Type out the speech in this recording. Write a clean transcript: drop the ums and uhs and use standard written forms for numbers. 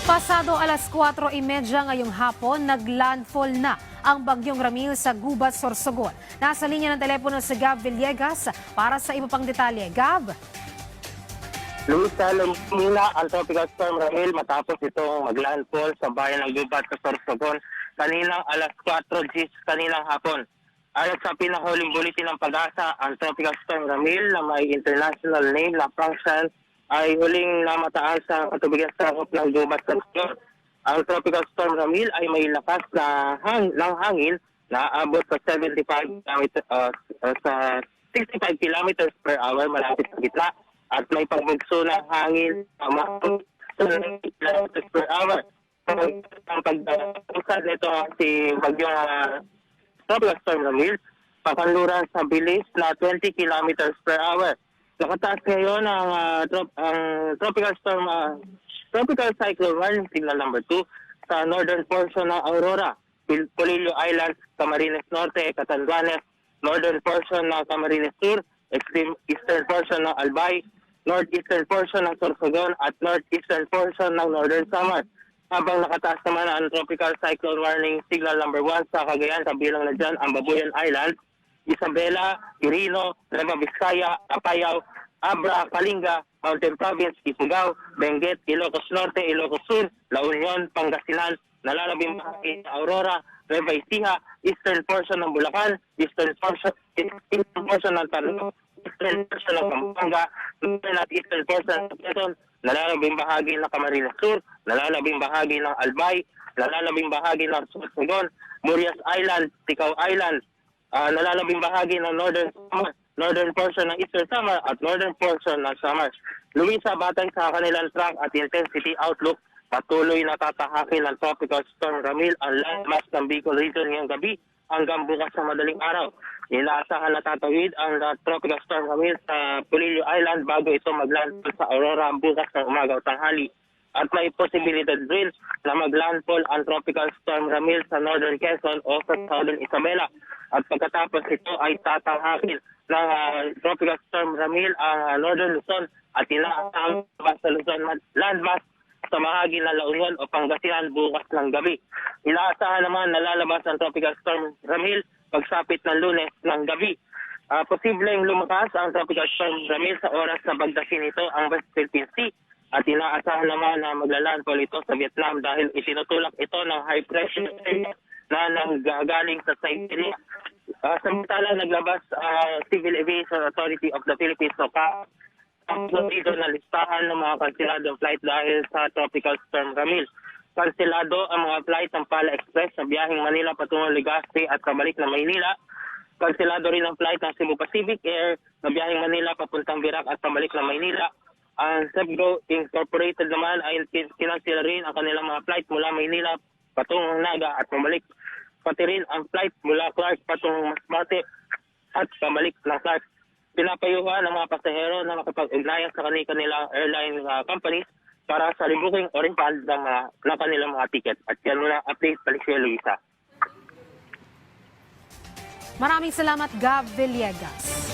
Pasado alas 4:30 ngayong hapon, naglandfall na ang bagyong Ramil sa Gubat, Sorsogon. Nasa linya ng telepono si Gab Villegas para sa iba pang detalye. Gab? Lumisa muna ang tropical storm Ramil matapos itong maglandfall sa bayan ng Gubat sa Sorsogon kaninang alas 4:10 kaninang hapon. Ayon sa pinakahuling bulletin ng Pag-asa, ang tropical storm Ramil na may international name na Franksan ay huling namataan sa katubigan sakop ng Gubat sa Sorsogon. Ang tropical storm Ramil ay may lakas na hangin na aabot sa 65 kilometers per hour malapit sa gitna at may pagbugso ng hangin sa 70 kilometers per hour. Ang pag-usad nito si bagyong tropical storm Ramil, pakanluran sa bilis na 20 kilometers per hour. Nakataas ngayon ang tropical cyclone warning signal number 2 sa northern portion ng Aurora, Polillo Island, Camarines Norte, Catanduanes, northern portion ng Camarines Sur, extreme eastern portion ng Albay, northeastern portion ng Sorsogon at northeastern portion ng Northern Samar. Habang nakataas naman ang tropical cyclone warning signal number 1 sa Cagayan, kabilang na dyan ang Babuyan Island, Isabela, Quirino, Nueva Vizcaya, Apayao, Abra, Kalinga, Mountain Province, Ifugao, Benguet, Ilocos Norte, Ilocos Sur, La Union, Pangasinan, nalalabing bahagi sa Aurora, Nueva Ecija, eastern portion ng Bulacan, eastern portion ng Tarlac, eastern portion ng Pampanga, northern at eastern portion ng Quezon, nalalabing bahagi ng Camarines Sur, nalalabing bahagi ng Albay, nalalabing bahagi ng Sorsogon, Murias Island, Ticao Island, nalalabing bahagi ng Northern Samar, northern portion ng Eastern Samar at northern portion ng Samar. Luisa, batay sa kanilang track at intensity outlook, patuloy na tatahakin ng tropical storm Ramil ang landmass ng Bicol region ngayong gabi hanggang bukas sa madaling araw. Inaasahan na tatawid ang tropical storm Ramil sa Polillo Island bago ito maglandfall sa Aurora bukas ng umaga o tanghali. At may posibilidad rin na maglandfall ang tropical storm Ramil sa northern Quezon o sa southern Isabela. At pagkatapos ito ay tatanghakin ng tropical storm Ramil ang northern Luzon at inaasahang sa Luzon landmass sa bahagi ng La Union o Pangasinan bukas ng gabi. Inaasahan naman na lalabas ang tropical storm Ramil pagsapit ng Lunes ng gabi. Posibleng lumakas ang tropical storm Ramil sa oras na bagdasin nito ang West Philippine Sea at inaasahan naman na maglalandfall ito sa Vietnam dahil itinutulak ito ng high pressure area na nanggagaling sa Siberia. Samantala, naglabas Civil Aviation Authority of the Philippines o CAA ang dito na listahan ng mga kanseladong flight dahil sa tropical storm Ramil. Kanselado ang mga flight ng Pala Express sa biyaheng Manila patungong Legazpi at pabalik na Maynila. Kanselado rin ang flight ng Cebu Pacific Air na biyaheng Manila papuntang Virac at pabalik na Maynila. Ang Cebgo Incorporated naman ay kinansela rin ang kanilang mga flight mula Maynila patungong Naga at pabalik. Pati rin ang flight mula Clark patungong Masbate at pabalik ng Clark. Pinapayuhan ng mga pasahero na makapag-ugnayan sa kanilang airline companies para sa rebooking o refund ng kanilang mga ticket. At yan muna update, balik siya Luisa. Maraming salamat, Gab Villegas.